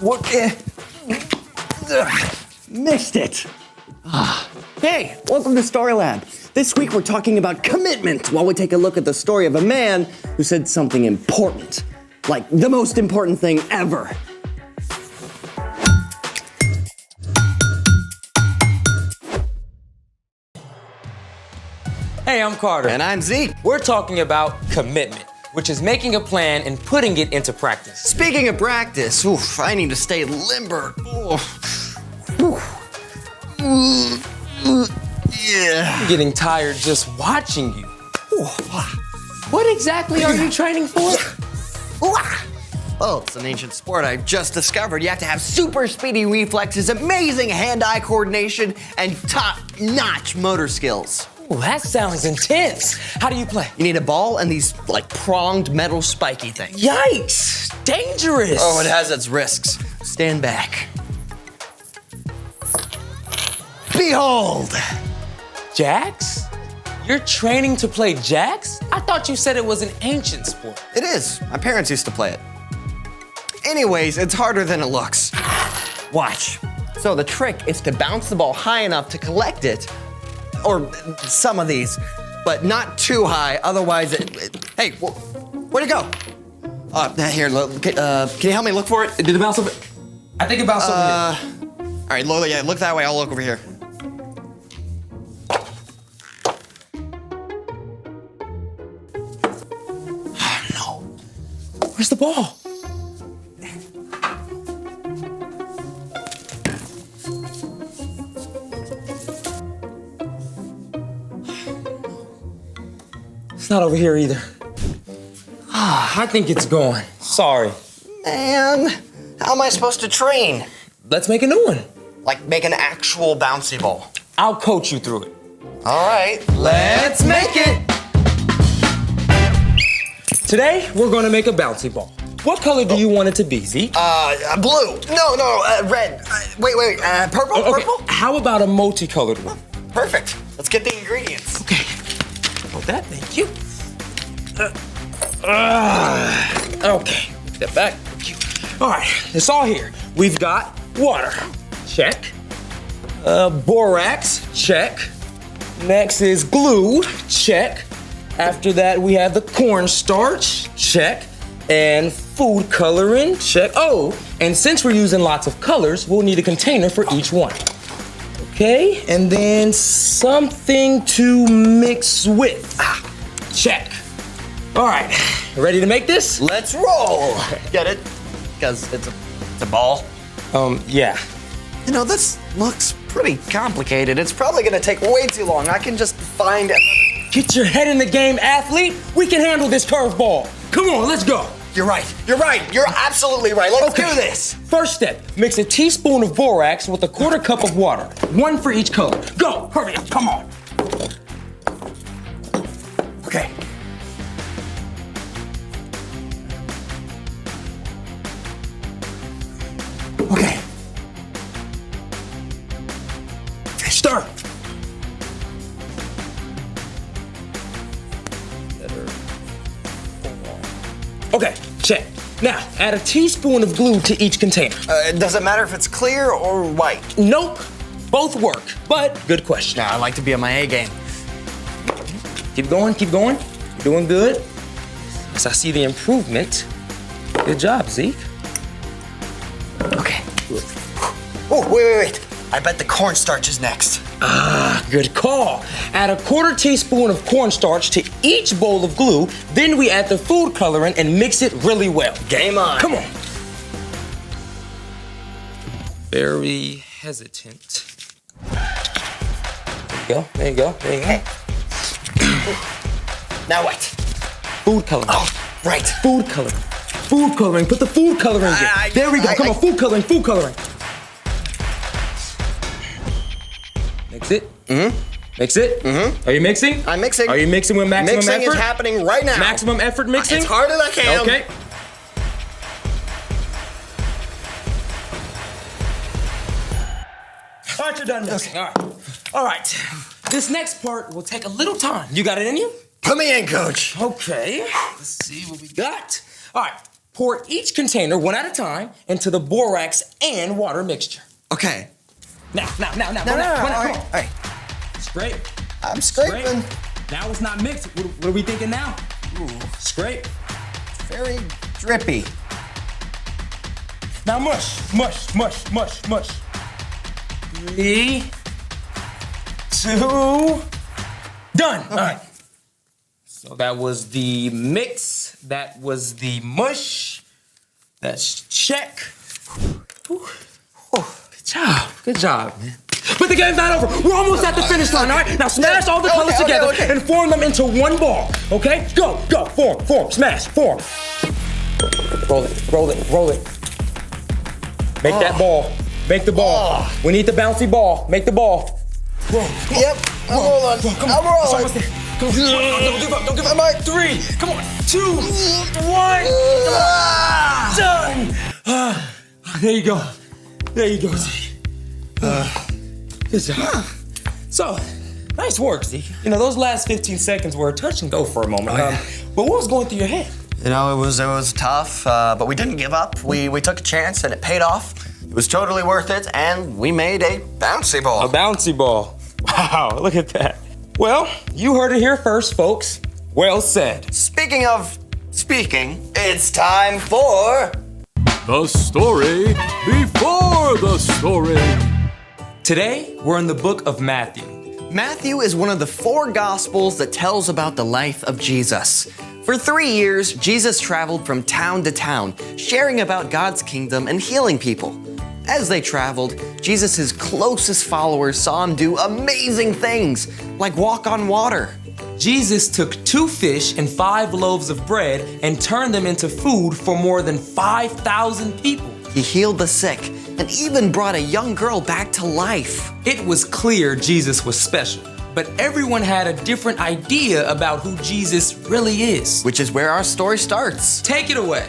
What? Missed it. Hey, welcome to Storyland. This week we're talking about commitment while we take a look at the story of a man who said something important. Like the most important thing ever. Hey, I'm Carter. And I'm Zeke. We're talking about commitment, which is making a plan and putting it into practice. Speaking of practice, I need to stay limber. Yeah. I'm getting tired just watching you. What exactly are you training for? Oh, it's an ancient sport I just discovered. You have to have super speedy reflexes, amazing hand-eye coordination, and top-notch motor skills. Ooh, that sounds intense. How do you play? You need a ball and these, pronged metal spiky things. Yikes! Dangerous! Oh, it has its risks. Stand back. Behold! Jacks? You're training to play jacks? I thought you said it was an ancient sport. It is. My parents used to play it. Anyways, it's harder than it looks. Watch. So the trick is to bounce the ball high enough to collect it, or some of these, but not too high, otherwise hey, where'd it go? Here, can you help me look for it? Did it bounce over? I think it bounced over here. All right, Lola, yeah, look that way, I'll look over here. Oh, no. Where's the ball? It's not over here either. I think it's gone. Sorry. Man, how am I supposed to train? Let's make a new one. Like make an actual bouncy ball. I'll coach you through it. All right, let's make it. Today, we're gonna make a bouncy ball. What color do you want it to be, Zeke? Blue. No, red. Wait, purple? Okay. Purple? How about a multicolored one? Perfect. Let's get the ingredients. Okay. Hold that, thank you. Okay, step back, thank you. All right, it's all here. We've got water, check. Borax, check. Next is glue, check. After that, we have the cornstarch, check. And food coloring, check. Oh, and since we're using lots of colors, we'll need a container for each one. Okay, and then something to mix with. Check. All right, ready to make this? Let's roll. Get it? Because it's a ball. Yeah. You know, this looks pretty complicated. It's probably gonna take way too long. I can just find another. Get your head in the game, athlete. We can handle this curveball. Come on, let's go. You're right. You're absolutely right. Let's do this. First step, mix a teaspoon of borax with a quarter cup of water. One for each color. Go, hurry up, come on. Okay. Okay. Start. Okay, check. Now, add a teaspoon of glue to each container. Does it matter if it's clear or white? Nope, both work, but good question. Nah, I like to be on my A game. Keep going. You're doing good. As I see the improvement. Good job, Zeke. Okay. Oh, wait. I bet the cornstarch is next. Good call. Add a quarter teaspoon of cornstarch to each bowl of glue, then we add the food coloring and mix it really well. Game on. Come on. Very hesitant. There you go. Now what? Food coloring. Oh, right. Food coloring. Put the food coloring in. There we go. Come on, food coloring. Mix it. Mm-hmm. Mix it. Mm-hmm. Are you mixing? I'm mixing. Are you mixing with maximum effort? Mixing is happening right now. Maximum effort mixing? As hard as I can. Okay. All right, you're done mixing. Okay. All right. This next part will take a little time. You got it in you? Put me in, coach. Okay. Let's see what we got. All right. Pour each container one at a time into the borax and water mixture. Okay. Now. No, Come on. all right. Scrape. I'm scraping. Now it's not mixed. What are we thinking now? Ooh, Scrape. very drippy. Now mush. 3, 2, done. Okay. All right. So that was the mix. That was the mush. That's check. Whew. Good job, man. But the game's not over. We're almost at the finish line, all right? Now smash all the colors together and form them into one ball, okay? Go. Form, smash, form. Roll it. Make that ball. Make the ball. We need the bouncy ball. Make the ball. Roll. Yep, I'm rolling. I'm rolling. Come on. Don't give up. I'm at 3. Come on. 2, 1. Done. There you go, Zeke. Good job. So, nice work, Zeke. You know, those last 15 seconds were a touch and go for a moment. But what was going through your head? You know, it was tough, but we didn't give up. We took a chance and it paid off. It was totally worth it, and we made a bouncy ball. A bouncy ball. Wow, look at that. Well, you heard it here first, folks. Well said. Speaking, it's time for... The story before the story. Today, we're in the book of Matthew. Matthew is one of the 4 Gospels that tells about the life of Jesus. For 3 years, Jesus traveled from town to town, sharing about God's kingdom and healing people. As they traveled, Jesus' closest followers saw him do amazing things, like walk on water. Jesus took 2 fish and 5 loaves of bread and turned them into food for more than 5,000 people. He healed the sick and even brought a young girl back to life. It was clear Jesus was special, but everyone had a different idea about who Jesus really is. Which is where our story starts. Take it away.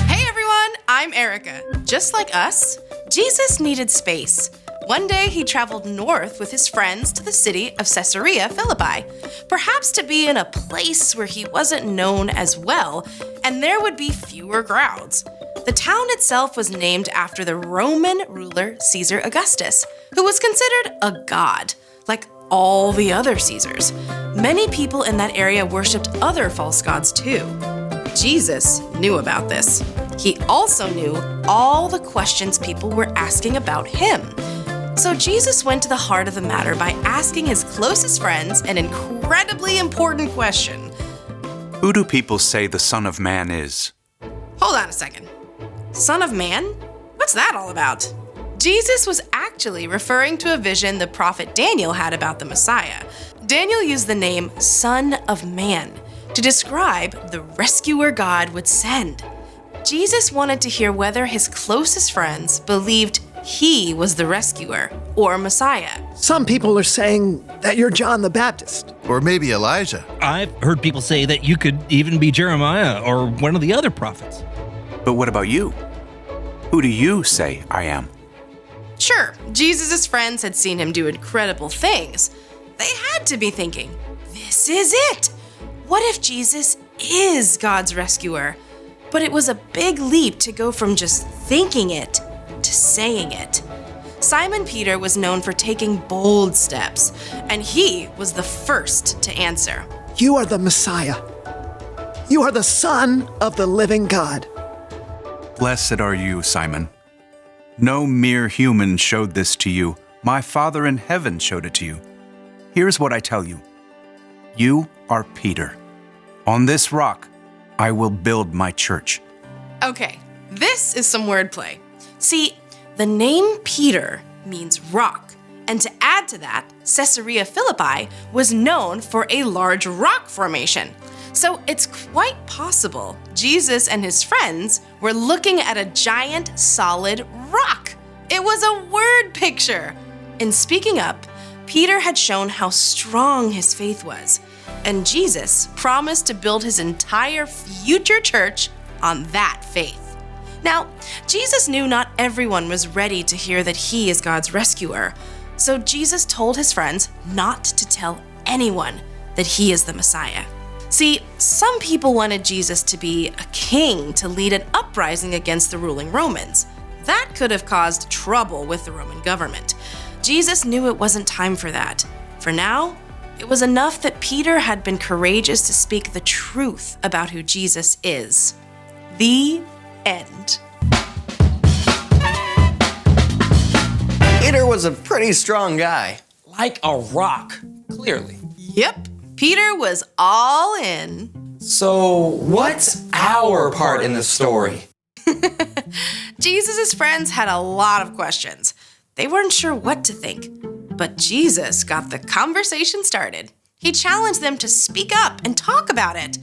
Hey everyone, I'm Erica. Just like us, Jesus needed space. One day he traveled north with his friends to the city of Caesarea Philippi, perhaps to be in a place where he wasn't known as well, and there would be fewer crowds. The town itself was named after the Roman ruler Caesar Augustus, who was considered a god, like all the other Caesars. Many people in that area worshipped other false gods too. Jesus knew about this. He also knew all the questions people were asking about him. So Jesus went to the heart of the matter by asking his closest friends an incredibly important question. Who do people say the Son of Man is? Hold on a second. Son of Man? What's that all about? Jesus was actually referring to a vision the prophet Daniel had about the Messiah. Daniel used the name Son of Man to describe the rescuer God would send. Jesus wanted to hear whether his closest friends believed he was the rescuer or Messiah. Some people are saying that you're John the Baptist. Or maybe Elijah. I've heard people say that you could even be Jeremiah or one of the other prophets. But what about you? Who do you say I am? Sure, Jesus' friends had seen him do incredible things. They had to be thinking, this is it! What if Jesus is God's rescuer? But it was a big leap to go from just thinking it to saying it. Simon Peter was known for taking bold steps, and he was the first to answer. You are the Messiah. You are the Son of the living God. Blessed are you, Simon. No mere human showed this to you. My Father in heaven showed it to you. Here's what I tell you. You are Peter. On this rock, I will build my church. Okay, this is some wordplay. See, the name Peter means rock, and to add to that, Caesarea Philippi was known for a large rock formation. So it's quite possible Jesus and his friends were looking at a giant solid rock. It was a word picture. In speaking up, Peter had shown how strong his faith was, and Jesus promised to build his entire future church on that faith. Now, Jesus knew not everyone was ready to hear that he is God's rescuer, so Jesus told his friends not to tell anyone that he is the Messiah. See, some people wanted Jesus to be a king to lead an uprising against the ruling Romans. That could have caused trouble with the Roman government. Jesus knew it wasn't time for that. For now, it was enough that Peter had been courageous to speak the truth about who Jesus is. The end. Peter was a pretty strong guy. Like a rock, clearly. Yep, Peter was all in. So, what's our part in the story? Jesus' friends had a lot of questions. They weren't sure what to think. But Jesus got the conversation started. He challenged them to speak up and talk about it.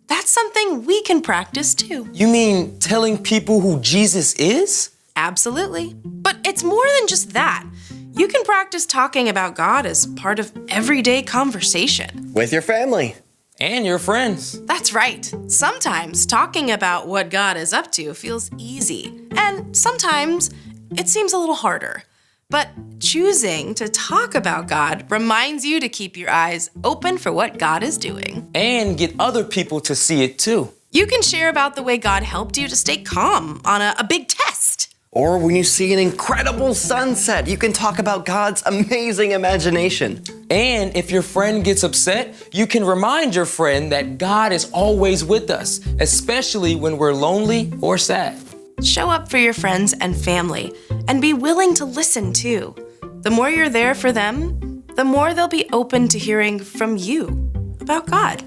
That's something we can practice too. You mean telling people who Jesus is? Absolutely. But it's more than just that. You can practice talking about God as part of everyday conversation. With your family. And your friends. That's right. Sometimes talking about what God is up to feels easy, and sometimes it seems a little harder. But choosing to talk about God reminds you to keep your eyes open for what God is doing. And get other people to see it too. You can share about the way God helped you to stay calm on a big test. Or when you see an incredible sunset, you can talk about God's amazing imagination. And if your friend gets upset, you can remind your friend that God is always with us, especially when we're lonely or sad. Show up for your friends and family, and be willing to listen too. The more you're there for them, the more they'll be open to hearing from you about God.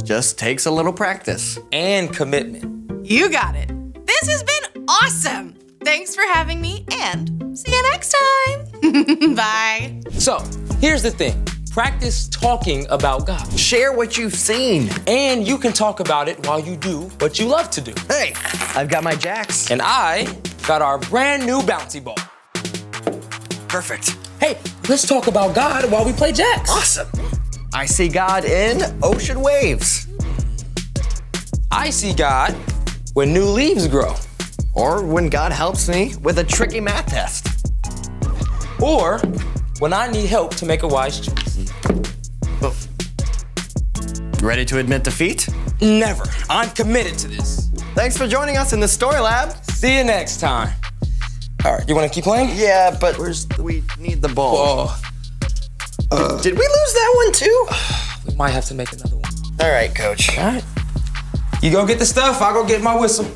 Just takes a little practice. And commitment. You got it. This has been awesome. Thanks for having me, and see you next time. Bye. So, here's the thing. Practice talking about God. Share what you've seen. And you can talk about it while you do what you love to do. Hey, I've got my jacks. And I got our brand new bouncy ball. Perfect. Hey, let's talk about God while we play jacks. Awesome. I see God in ocean waves. I see God when new leaves grow. Or when God helps me with a tricky math test. Or when I need help to make a wise choice. Ready to admit defeat? Never. I'm committed to this. Thanks for joining us in the Story Lab. See you next time. All right, you want to keep playing? Yeah, but we need the ball. Oh, Did we lose that one too? we might have to make another one. All right, coach. All right. You go get the stuff, I'll go get my whistle.